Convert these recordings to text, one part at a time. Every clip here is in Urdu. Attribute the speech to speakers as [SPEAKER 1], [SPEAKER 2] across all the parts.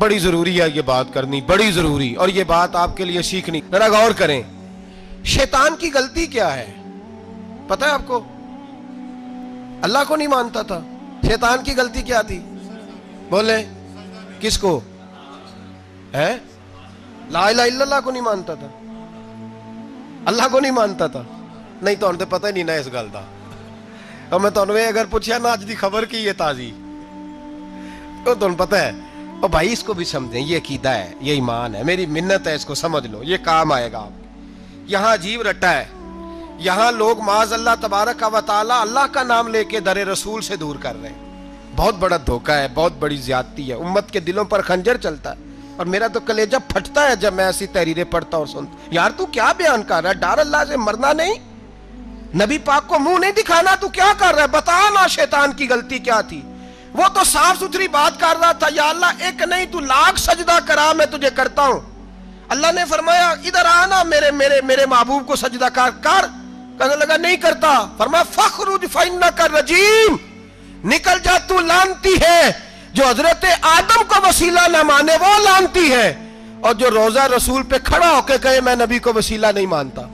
[SPEAKER 1] بڑی ضروری ہے یہ بات کرنی، بڑی ضروری، اور یہ بات آپ کے لیے سیکھنی. ذرا غور کریں، شیطان کی غلطی کیا ہے پتہ ہے آپ کو؟ اللہ کو نہیں مانتا تھا. شیطان کی غلطی کیا تھی؟ بولیں کس کو؟ ہے لا الہ الا اللہ کو نہیں مانتا تھا، اللہ کو نہیں مانتا تھا. نہیں تو انہیں پتہ ہی نہیں نا اس گل دا. اور میں تمہیں اگر پوچھا نا اج دی خبر کی یہ تازی تو تمہیں پتہ ہے. اور بھائی اس کو بھی سمجھیں، یہ عقیدہ ہے، یہ ایمان ہے، میری منت ہے، اس کو سمجھ لو، یہ کام آئے گا آپ. یہاں عجیب رٹا ہے، یہاں لوگ معاذ اللہ تبارک و تعالی اللہ کا نام لے کے در رسول سے دور کر رہے ہیں. بہت بڑا دھوکہ ہے، بہت بڑی زیادتی ہے. امت کے دلوں پر خنجر چلتا ہے، اور میرا تو کلیجہ پھٹتا ہے جب میں ایسی تحریریں پڑھتا اور سنتا. یار تو کیا بیان کر رہا ہے؟ ڈر اللہ سے مرنا نہیں، نبی پاک کو منہ نہیں دکھانا، تو کیا کر رہا ہے؟ بتا نا شیطان کی غلطی کیا تھی. وہ تو صاف ستھری بات کر رہا تھا، یا اللہ ایک نہیں تو لاکھ سجدہ کرا میں تجھے کرتا ہوں. اللہ نے فرمایا ادھر آنا، میرے محبوب کو سجدہ کر. کہنے لگا نہیں کرتا. فرمایا فخرج فإنک رجیم، نکل جا تو لعنتی ہے. جو حضرت آدم کو وسیلہ نہ مانے وہ لعنتی ہے، اور جو روضہ رسول پہ کھڑا ہو کے کہے میں نبی کو وسیلہ نہیں مانتا،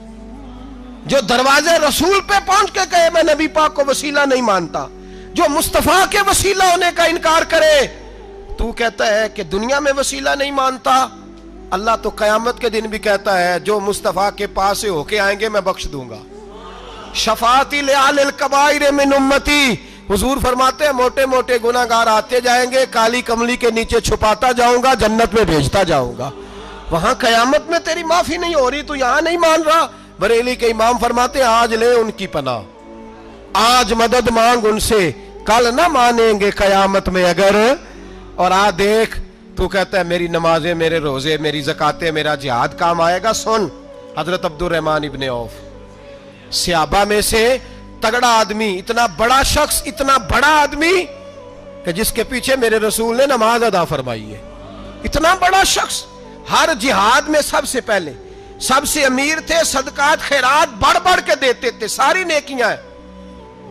[SPEAKER 1] جو دروازے رسول پہ پہنچ کے کہے میں نبی پاک کو وسیلہ نہیں مانتا، جو مصطفیٰ کے وسیلہ ہونے کا انکار کرے. تو کہتا ہے کہ دنیا میں وسیلہ نہیں مانتا. اللہ تو قیامت کے دن بھی کہتا ہے جو مصطفیٰ کے پاس سے ہو کے آئیں گے میں بخش دوں گا. شفاعتی لأہل الکبائر من امتی، حضور فرماتے ہیں موٹے موٹے گناہگار آتے جائیں گے، کالی کملی کے نیچے چھپاتا جاؤں گا، جنت میں بھیجتا جاؤں گا. وہاں قیامت میں تیری معافی نہیں ہو رہی، تو یہاں نہیں مان رہا. بریلی کے امام فرماتے ہیں آج لے ان کی پناہ، آج مدد مانگ ان سے، کل نہ مانیں گے قیامت میں اگر. اور دیکھ تو کہتا ہے میری نمازیں، میرے روزے، میری زکاتیں، میرا جہاد کام آئے گا. سن حضرت عبد الرحمن ابن عوف صحابہ میں سے تگڑا آدمی، اتنا بڑا شخص، اتنا بڑا آدمی کہ جس کے پیچھے میرے رسول نے نماز ادا فرمائی ہے. اتنا بڑا شخص ہر جہاد میں سب سے پہلے، سب سے امیر تھے، صدقات خیرات بڑھ بڑھ کے دیتے تھے، ساری نیکیاں ہیں.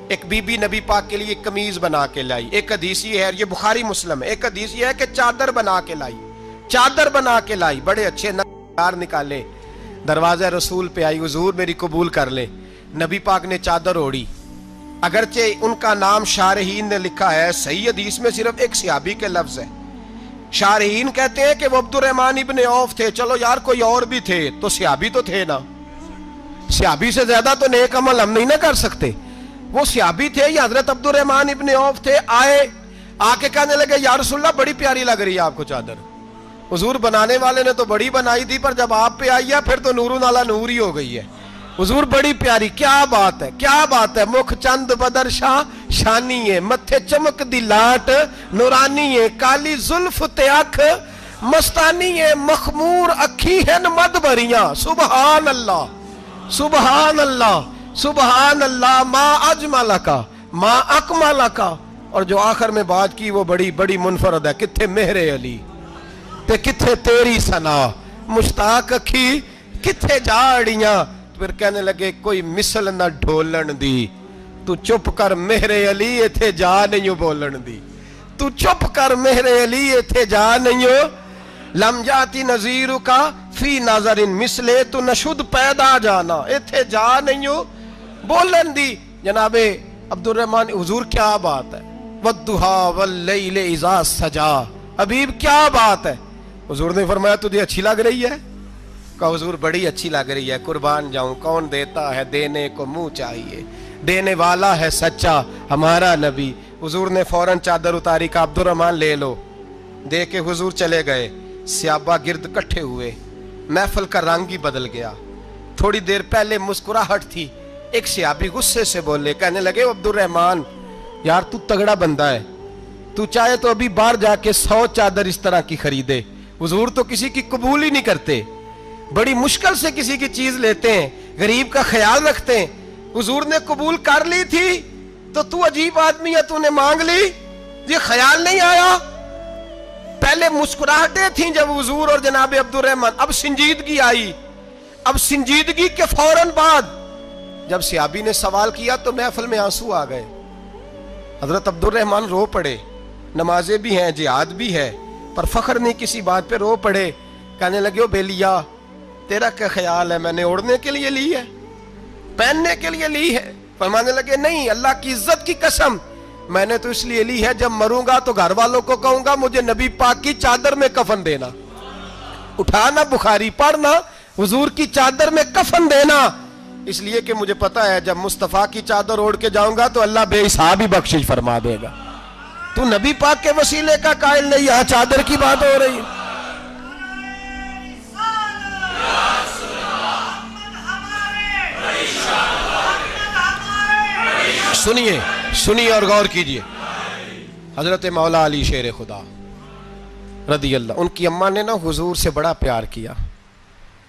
[SPEAKER 1] ایک بی بی نبی پاک کے لیے قمیض بنا کے لائی. ایک حدیث یہ ہے، یہ بخاری مسلم ہے، ایک حدیث یہ ہے کہ چادر بنا کے لائی، چادر بنا کے لائی، بڑے اچھے نگار نکالے، دروازہ رسول پہ آئی، حضور میری قبول کر لے. نبی پاک نے چادر اوڑی. اگرچہ ان کا نام شارحین نے لکھا ہے، صحیح حدیث میں صرف ایک صحابی کے لفظ ہے. شارحین کہتے ہیں کہ وہ عبد الرحمن ابن عوف تھے. چلو یار کوئی اور بھی تھے تو صحابی تو تھے نا، صحابی سے زیادہ تو نیک عمل ہم نہیں نہ کر سکتے. وہ صحابی تھے، یہ حضرت عبد الرحمن ابن عوف تھے. آئے، آ کے کہنے لگے یا رسول اللہ بڑی پیاری لگ رہی ہے آپ کو چادر. حضور بنانے والے نے تو بڑی بنائی تھی، پر جب آپ پہ آئی ہے پھر تو نورون علی نور ہی ہو گئی ہے. حضور بڑی پیاری، کیا بات ہے، کیا بات ہے. مکھ چند بدر شاہ شانی ہے، متھے چمک دی لاٹ نورانی ہے، کالی زلف تے اکھ مستانی ہے، مخمور اکھی ہیں مد بھریاں. سبحان اللہ، سبحان اللہ، سبحان اللہ. ما اجملکا ما اکملکا. اور جو آخر میں بات کی وہ بڑی بڑی منفرد ہے. کتھے مہر علی تے کتھے تیری ثنا، مشتاق اکھی کتھے جاڑیاں. پھر کہنے لگے کوئی مثل نہ ڈھولن دی، تو چپ کر مہر علی ایتھے جا نہیں بولن دی. تو چپ کر مہر علی ایتھے جا نہیں. لم جاتی نظیر کا فی نظر مثلے، تو نشد پیدا جانا ایتھے جا نہیں بولن دی. جناب عبد الرحمن، حضور کیا بات ہے. والضحیٰ واللیل اذا سجا، حبیب کیا بات ہے. حضور نے فرمایا تجھے اچھی لگ رہی ہے؟ کہا حضور بڑی اچھی لگ رہی ہے، قربان جاؤں. کون دیتا ہے دینے کو منہ چاہیے، دینے والا ہے سچا ہمارا نبی. حضور نے فوراً چادر اتاری، کہا عبد الرحمن لے لو. دے کے حضور چلے گئے. صحابہ گرد کٹھے ہوئے، محفل کا رنگ ہی بدل گیا. تھوڑی دیر پہلے مسکراہٹ تھی. ایک صحابی غصے سے بولے، کہنے لگے عبد الرحمن یار تو تگڑا بندہ ہے، تو چاہے تو ابھی باہر جا کے 100 چادر اس طرح کی خریدے. حضور تو کسی کی قبول ہی نہیں کرتے، بڑی مشکل سے کسی کی چیز لیتے ہیں، غریب کا خیال رکھتے ہیں. حضور نے قبول کر لی تھی تو عجیب آدمی ہے، تو نے مانگ لی، یہ خیال نہیں آیا. پہلے مسکراہٹیں تھیں جب حضور اور جناب عبد الرحمن، اب سنجیدگی آئی. اب سنجیدگی کے فوراً بعد جب صحابی نے سوال کیا تو محفل میں آنسو آ گئے. حضرت عبد الرحمن رو پڑے. نمازیں بھی ہیں، جہاد بھی ہے، پر فخر نہیں کسی بات پہ، رو پڑے، کہنے لگے او بیلیا تیرا کیا خیال ہے، میں نے اوڑھنے کے لیے لی ہے، پہننے کے لیے لی ہے؟ فرمانے لگے نہیں، اللہ کی عزت کی قسم، میں نے تو اس لیے لی ہے جب مروں گا تو گھر والوں کو کہوں گا مجھے نبی پاک کی چادر میں کفن دینا، اٹھانا بخاری پڑھنا، حضور کی چادر میں کفن دینا، اس لیے کہ مجھے پتا ہے جب مصطفیٰ کی چادر اوڑھ کے جاؤں گا تو اللہ بے حساب ہی بخشش فرما دے گا۔ تو نبی پاک کے وسیلے کا قائل نہیں، یہاں چادر کی بات ہو رہی ہے۔ سنیے اور غور کیجئے، حضرت مولا علی شیر خدا رضی اللہ، ان کی اماں نے نا حضور سے بڑا پیار کیا۔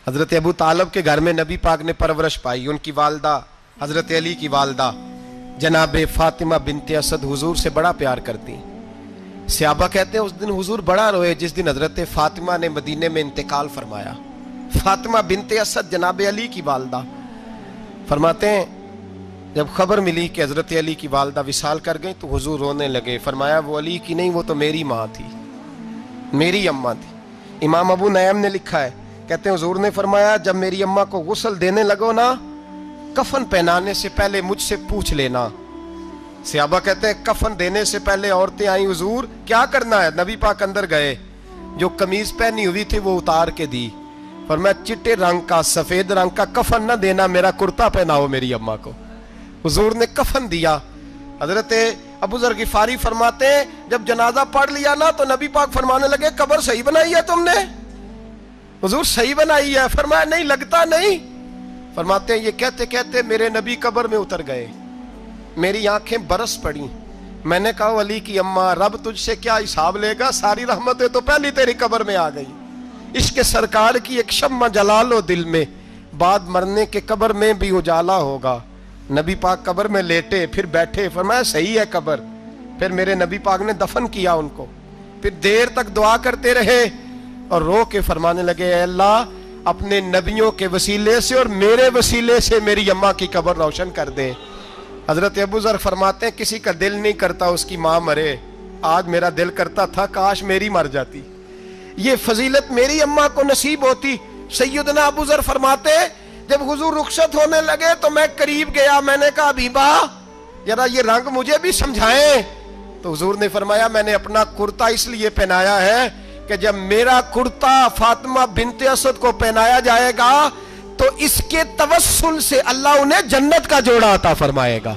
[SPEAKER 1] حضرت ابو طالب کے گھر میں نبی پاک نے پرورش پائی، ان کی والدہ حضرت علی کی والدہ جناب فاطمہ بنت اسد حضور سے بڑا پیار کرتی۔ صحابہ کہتے ہیں اس دن حضور بڑا روئے جس دن حضرت فاطمہ نے مدینے میں انتقال فرمایا۔ فاطمہ بنت اسد جناب علی کی والدہ فرماتے ہیں جب خبر ملی کہ حضرت علی کی والدہ وصال کر گئی تو حضور رونے لگے، فرمایا وہ علی کی نہیں، وہ تو میری ماں تھی، میری اماں تھی۔ امام ابو نعیم نے لکھا ہے، کہتے ہیں حضور نے فرمایا جب میری اماں کو غسل دینے لگو نا، کفن پہنانے سے پہلے مجھ سے پوچھ لینا۔ صحابہ کہتے ہیں کفن دینے سے پہلے عورتیں آئیں، حضور کیا کرنا ہے؟ نبی پاک اندر گئے، جو قمیض پہنی ہوئی تھی وہ اتار کے دی، فرمایا چٹے رنگ کا سفید رنگ کا کفن نہ دینا، میرا کرتا پہناؤ میری اماں کو۔ حضور نے کفن دیا۔ حضرت ابو ذر غفاری فرماتے ہیں جب جنازہ پڑھ لیا نا تو نبی پاک فرمانے لگے قبر صحیح بنائی ہے تم نے؟ حضور صحیح بنائی ہے؟ فرمایا نہیں، لگتا نہیں۔ فرماتے ہیں یہ کہتے کہتے میرے نبی قبر میں اتر گئے، میری آنکھیں برس پڑی، میں نے کہا علی کی اماں رب تجھ سے کیا حساب لے گا، ساری رحمتیں تو پہلی تیری قبر میں آ گئی۔ عشق سرکار کی ایک شمع جلا لو دل میں، بعد مرنے کے قبر میں بھی اجالا ہوگا۔ نبی پاک قبر میں لیٹے پھر بیٹھے، فرمایا صحیح ہے قبر۔ پھر میرے نبی پاک نے دفن کیا ان کو، پھر دیر تک دعا کرتے رہے اور رو کے فرمانے لگے اے اللہ اپنے نبیوں کے وسیلے سے اور میرے وسیلے سے میری اماں کی قبر روشن کر دے۔ حضرت ابو ذر فرماتے ہیں کسی کا دل نہیں کرتا اس کی ماں مرے، آج میرا دل کرتا تھا کاش میری مر جاتی، یہ فضیلت میری اماں کو نصیب ہوتی۔ سیدنا ابو ذر فرماتے جب حضور رخصت ہونے لگے تو میں قریب گیا، میں نے کہا حبیبہ ذرا یہ رنگ مجھے بھی سمجھائیں، تو حضور نے فرمایا میں نے اپنا کرتا اس لیے پہنایا ہے کہ جب میرا کرتا فاطمہ بنت اسد کو پہنایا جائے گا تو اس کے توسل سے اللہ انہیں جنت کا جوڑا عطا فرمائے گا،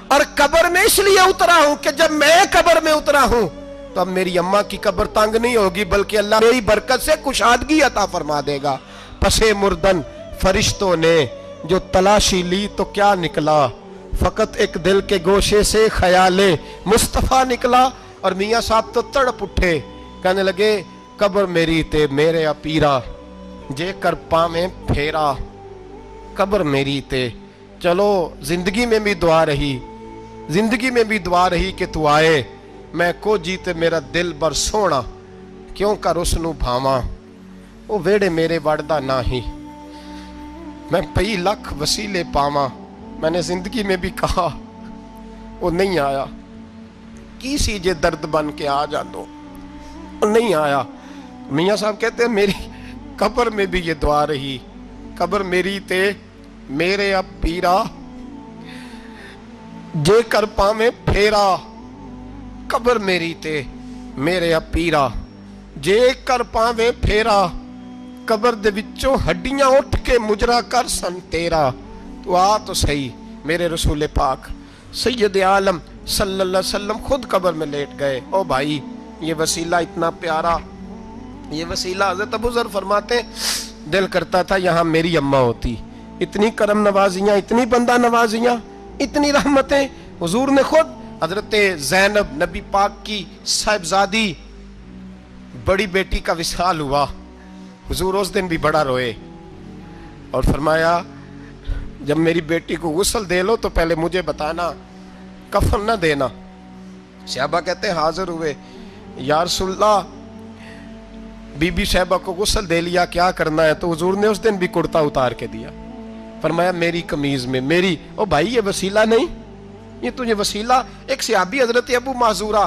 [SPEAKER 1] اور قبر میں اس لیے اترا ہوں کہ جب میں قبر میں اترا ہوں تو اب میری اماں کی قبر تنگ نہیں ہوگی بلکہ اللہ میری برکت سے کشادگی عطا فرما دے گا۔ پسے مردن فرشتوں نے جو تلاشی لی تو کیا نکلا، فقط ایک دل کے گوشے سے خیال مصطفیٰ نکلا۔ اور میاں صاحب تو تڑپ اٹھے، کہنے لگے قبر میری تے میرے اپیرا، جے کر پاویں پھیرا قبر میری تے۔ چلو زندگی میں بھی دعا رہی، زندگی میں بھی دعا رہی کہ تو آئے، میں کو جیتے میرا دل بر سونا، کیوں کر اس نو بھاواں وہ ویڑے میرے وڑدا نہ ہی، میں پئی لکھ وسیلے پاواں۔ میں نے زندگی میں بھی کہا وہ نہیں آیا، کی سی جے درد بن کے آ جاندو، وہ نہیں آیا۔ میاں صاحب کہتے ہیں میری قبر میں بھی یہ دعا رہی، قبر میری تے میرے اب پیرا، جے کر پاویں پھیرا قبر میری تے میرے اب پیرا، جے کر پاویں پھیرا قبر دے وچوں ہڈیاں اٹھ کے مجرا کر سن تیرا۔ تو آ تو صحیح، میرے رسول پاک سید عالم صلی اللہ علیہ وسلم خود قبر میں لیٹ گئے۔ او بھائی یہ وسیلہ اتنا پیارا، یہ وسیلہ حضرت ابو ذر فرماتے ہیں دل کرتا تھا یہاں میری اماں ہوتی، اتنی کرم نوازیاں، اتنی بندہ نوازیاں، اتنی رحمتیں۔ حضور نے خود حضرت زینب نبی پاک کی صاحبزادی بڑی بیٹی کا وصال ہوا، حضور اس دن بھی بڑا روئے اور فرمایا جب میری بیٹی کو غسل دے لو تو پہلے مجھے بتانا، کفن نہ دینا۔ صحابہ کہتے ہیں حاضر ہوئے، یا رسول اللہ بی بی صاحبہ کو غسل دے لیا، کیا کرنا ہے؟ تو حضور نے اس دن بھی کرتا اتار کے دیا، فرمایا میری قمیض میں میری۔ او بھائی یہ وسیلہ نہیں، یہ تجھے وسیلہ۔ ایک صحابی حضرت ابو معذورہ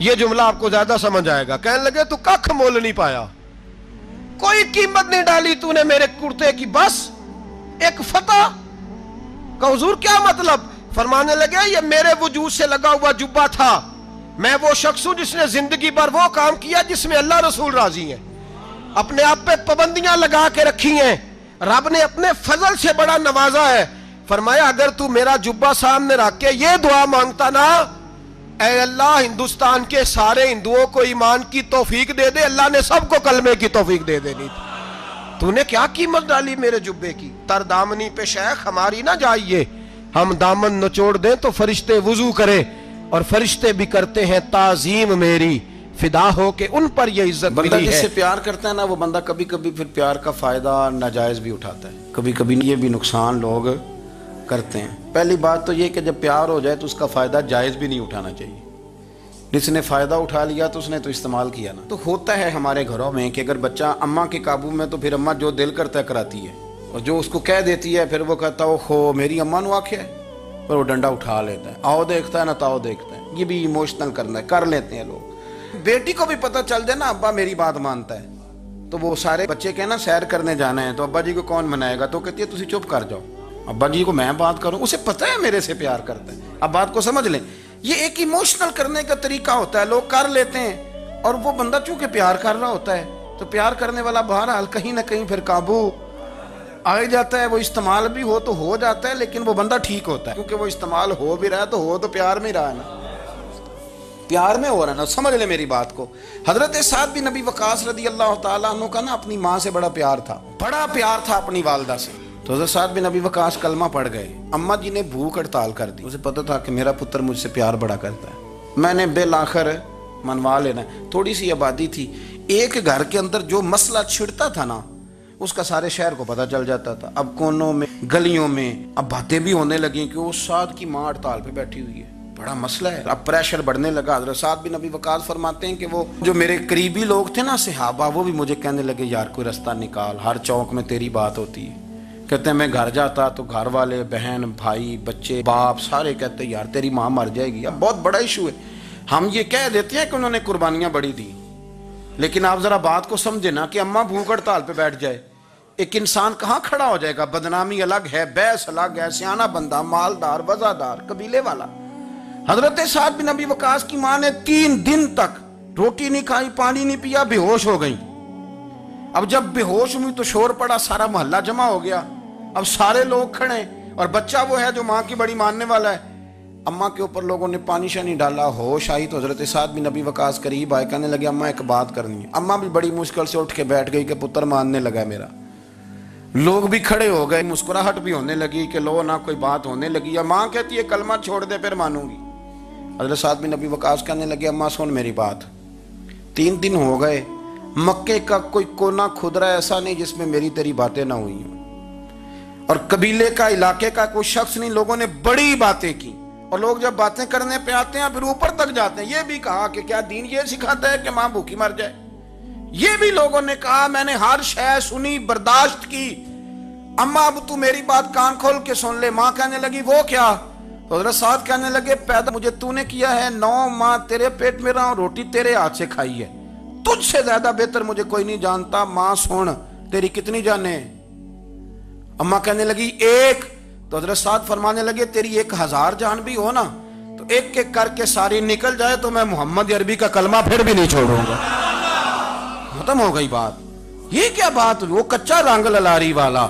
[SPEAKER 1] یہ جملہ آپ کو زیادہ سمجھ آئے گا. کہنے لگے تو کخ مول نہیں پایا, کوئی قیمت نہیں ڈالی تو نے میرے کرتے کی, بس ایک فتح. کہ حضور کیا مطلب؟ فرمانے لگے یہ میرے وجود سے لگا ہوا جبہ تھا, میں وہ شخص ہوں جس نے زندگی پر وہ کام کیا جس میں اللہ رسول راضی ہیں, اپنے آپ پہ پابندیاں لگا کے رکھی ہیں, رب نے اپنے فضل سے بڑا نوازا ہے. فرمایا اگر تو میرا جبہ سامنے رکھ کے یہ دعا مانگتا نا, اے اللہ ہندوستان کے سارے ہندوؤں کو ایمان کی توفیق دے دے, اللہ نے سب کو کلمے کی توفیق دے دینی تھی. تو نے کیا قیمت ڈالی میرے جبے کی؟ تر دامنی پہ شیخ ہماری نہ جائیے, ہم دامن نچوڑ دیں تو فرشتے وضو کرے, اور فرشتے بھی کرتے ہیں تعظیم میری, فدا ہو کہ ان پر یہ عزت ملی ہے.
[SPEAKER 2] بندہ جس سے پیار کرتا ہے نا, وہ بندہ کبھی کبھی پھر پیار کا فائدہ ناجائز بھی اٹھاتا ہے, کبھی کبھی یہ بھی نقصان لوگ کرتے ہیں. پہلی بات تو یہ کہ جب پیار ہو جائے تو اس کا فائدہ جائز بھی نہیں اٹھانا چاہیے. جس نے فائدہ اٹھا لیا تو اس نے تو استعمال کیا نا. تو ہوتا ہے ہمارے گھروں میں کہ اگر بچہ اماں کے قابو میں تو پھر اماں جو دل کرتا ہے کراتی ہے, اور جو اس کو کہہ دیتی ہے پھر وہ کہتا ہے اوہو میری اماں نو آکھیا ہے, پر وہ ڈنڈا اٹھا لیتا ہے, آؤ دیکھتا ہے نہ تاؤ دیکھتا ہے. یہ بھی ایموشنل کرنا ہے, کر لیتے ہیں لوگ. بیٹی کو بھی پتہ چل جائے نا ابا میری بات مانتا ہے, تو وہ سارے بچے کہنا سیر کرنے جانا ہے, تو ابا جی کو کون منائے گا؟ تو کہتی ہے تسی چپ کر جاؤ, ابا جی کو میں بات کروں, اسے پتہ ہے میرے سے پیار کرتا ہے. اب بات کو سمجھ لیں, یہ ایک ایموشنل کرنے کا طریقہ ہوتا ہے, لوگ کر لیتے ہیں. اور وہ بندہ چونکہ پیار کر رہا ہوتا ہے تو پیار کرنے والا بہرحال کہیں نہ کہیں پھر قابو آ جاتا ہے. وہ استعمال بھی ہو تو ہو جاتا ہے, لیکن وہ بندہ ٹھیک ہوتا ہے, کیونکہ وہ استعمال ہو بھی رہا ہے تو ہو تو پیار میں رہا ہے نا, پیار میں ہو رہا ہے نا. سمجھ لے میری بات کو. حضرت سعد بن ابی وقاص رضی اللہ تعالیٰ عنہ کا نا اپنی ماں سے بڑا پیار تھا, بڑا پیار تھا اپنی والدہ سے. تو حضرت سعد بن ابی وقاص کلمہ پڑھ گئے, اماں جی نے بھوک ہڑتال کر دی. اسے پتہ تھا کہ میرا پتر مجھ سے پیار بڑا کرتا ہے, میں نے بالآخر منوا لینا. تھوڑی سی آبادی تھی, ایک گھر کے اندر جو مسئلہ چھڑتا تھا نا اس کا سارے شہر کو پتہ چل جاتا تھا. اب کونوں میں گلیوں میں اب باتیں بھی ہونے لگیں کہ وہ سعد کی ماں ہڑتال پہ بیٹھی ہوئی ہے, بڑا مسئلہ ہے. اب پریشر بڑھنے لگا. حضرت سعد بن ابی وقاص فرماتے ہیں کہ وہ جو میرے قریبی لوگ تھے نا صحابہ, وہ بھی مجھے کہنے لگے یار کوئی رستہ نکال, ہر چوک میں تیری بات ہوتی ہے. کہتے ہیں میں گھر جاتا تو گھر والے بہن بھائی بچے باپ سارے کہتے ہیں یار تیری ماں مر جائے گی. اب بہت بڑا ایشو ہے. ہم یہ کہہ دیتے ہیں کہ انہوں نے قربانیاں بڑی دی, لیکن آپ ذرا بات کو سمجھے نا کہ اماں بھوک ہڑتال پہ بیٹھ جائے, ایک انسان کہاں کھڑا ہو جائے گا؟ بدنامی الگ ہے, بحث الگ ہے, سیانہ بندہ مالدار وزادار قبیلے والا. حضرت سعد بن ابی وقاص کی ماں نے 3 دن تک روٹی نہیں کھائی, پانی نہیں پیا, بے ہوش ہو گئی. اب جب بے ہوش ہوئی تو شور پڑا, سارا محلہ جمع ہو گیا. اب سارے لوگ کھڑے, اور بچہ وہ ہے جو ماں کی بڑی ماننے والا ہے. اماں کے اوپر لوگوں نے پانی شانی ڈالا, ہوش آئی تو حضرت سعد بن ابی وقاص قریب آئے, کہنے لگے اماں ایک بات کرنی ہے. اماں بھی بڑی مشکل سے اٹھ کے بیٹھ گئی کہ پتر ماننے لگا میرا. لوگ بھی کھڑے ہو گئے, مسکراہٹ بھی ہونے لگی کہ لو نہ کوئی بات ہونے لگی. یا ماں کہتی ہے کلمہ چھوڑ دے پھر مانوں گی. حضرت سعد بن ابی وقاص کہنے لگے اماں سن میری بات, 3 دن ہو گئے, مکے کا کوئی کونا کھدرا ایسا نہیں جس میں میری تیری باتیں نہ ہوئی ہوں, اور قبیلے کا علاقے کا کوئی شخص نہیں. لوگوں نے بڑی باتیں کی, اور لوگ جب باتیں کرنے پہ آتے ہیں پھر اوپر تک جاتے ہیں. یہ بھی کہا کہ کیا دین یہ سکھاتا ہے کہ ماں بھوکی مر جائے؟ یہ بھی لوگوں نے کہا, میں نے ہر شے سنی برداشت کی, اماں اب تو میری بات کان کھول کے سن لے. ماں کہنے لگی وہ کیا؟ تو حضرت سعد کہنے لگے پیدا مجھے تو نے کیا ہے, 9 ماہ تیرے پیٹ میں رہا ہوں, روٹی تیرے ہاتھ سے کھائی ہے, تجھ سے زیادہ بہتر مجھے کوئی نہیں جانتا. ماں سن تیری کتنی جانیں؟ اماں کہنے لگی 1. تو حضرت سعد فرمانے لگے تیری 1000 جان بھی ہو نا تو ایک ایک کر کے ساری نکل جائے تو میں محمد عربی کا کلمہ پھر بھی نہیں چھوڑوں گا. ختم ہو گئی بات. یہ کیا بات؟ وہ کچا رنگ للاری والا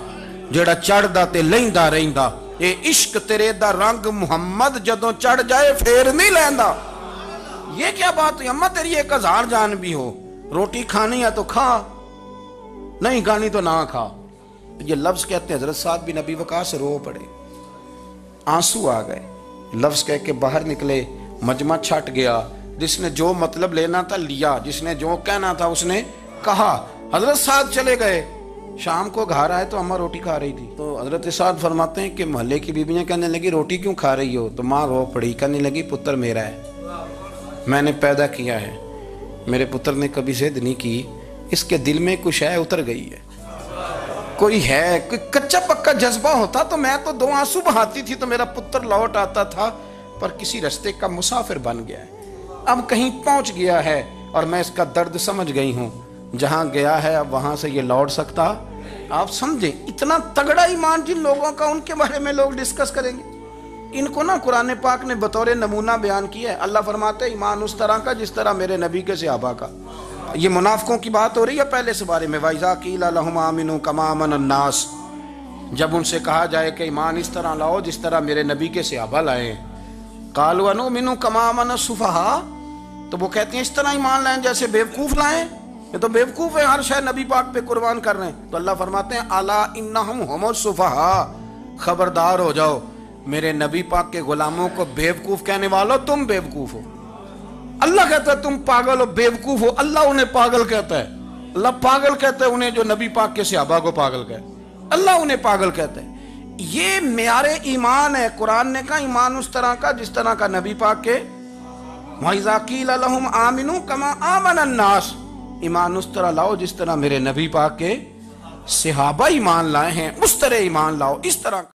[SPEAKER 2] جڑا چڑھدا تے لیندا رہندا, اے عشق تیرے دا رنگ محمد جدوں چڑھ جائے پھر نہیں لیندا. یہ کیا بات؟ اماں تیری 1000 جان بھی ہو, روٹی کھانی ہے تو کھا, نہیں کھانی تو نہ کھا. یہ لفظ کہتے ہیں حضرت سعد بن ابی وقاص رو پڑے, آنسو آ گئے. لفظ کہہ کے باہر نکلے, مجمع چھٹ گیا. جس نے جو مطلب لینا تھا لیا, جس نے جو کہنا تھا اس نے کہا. حضرت سعد چلے گئے. شام کو گھر آئے تو اماں روٹی کھا رہی تھی. تو حضرت سعد فرماتے ہیں کہ محلے کی بیویاں کہنے لگی روٹی کیوں کھا رہی ہو؟ تو ماں رو پڑی, کہنے لگی پتر میرا ہے, میں نے پیدا کیا ہے, میرے پتر نے کبھی ضد نہیں کی, اس کے دل میں کچھ ہے اتر گئی ہے, کوئی ہے, کوئی کچا پکا جذبہ ہوتا تو میں تو 2 آنسو بہاتی تھی تو میرا پتر لوٹ آتا تھا, پر کسی رستے کا مسافر بن گیا ہے. اب کہیں پہنچ گیا ہے اور میں اس کا درد سمجھ گئی ہوں، جہاں گیا ہے اب وہاں سے یہ لوٹ سکتا۔ آپ سمجھیں اتنا تگڑا ایمان جن لوگوں کا، ان کے بارے میں لوگ ڈسکس کریں گے۔ ان کو نا قرآن پاک نے بطور نمونہ بیان کیا ہے۔ اللہ فرماتے ہیں ایمان اس طرح کا جس طرح میرے نبی کے صحابہ کا۔ یہ منافقوں کی بات ہو رہی ہے پہلے سے بارے میں، وَإِذَا قِيلَ لَهُمْ آمِنُوا كَمَا آمَنَ النَّاسُ، جب ان سے کہا جائے کہ ایمان اس طرح لاؤ جس طرح میرے نبی کے صحابہ لائے ہیں، قَالُوا أَنُؤْمِنُ كَمَا آمَنَ السُّفَهَاءُ، تو وہ کہتے ہیں اس طرح ایمان لائیں جیسے بیوقوف لائیں، یہ تو بیوقوف ہے، ہر شے نبی پاک پہ قربان کر رہے ہیں۔ تو اللہ فرماتے ہیں الا انہم هم السفہاء، خبردار ہو جاؤ میرے نبی پاک کے غلاموں کو بیوقوف کہنے والو، تم بیوقوف ہو۔ اللہ کہتا ہے تم پاگل ہو، بیوقوف ہو، اللہ انہیں پاگل کہتا ہے۔ اللہ پاگل کہتا ہے انہیں جو نبی پاک کے صحابہ کو پاگل کہتا ہے، اللہ انہیں پاگل کہتا ہے۔ یہ معیار ایمان ہے۔ قرآن نے کہا ایمان اس طرح کا جس طرح کا نبی پاک کے، وَإِذَا قِيلَ لَهُمْ آمِنُوا كَمَا آمَنَ النَّاسُ، ایمان اس طرح لاؤ جس طرح میرے نبی پاک کے صحابہ ایمان لائے ہیں، اس طرح ایمان لاؤ، اس طرح۔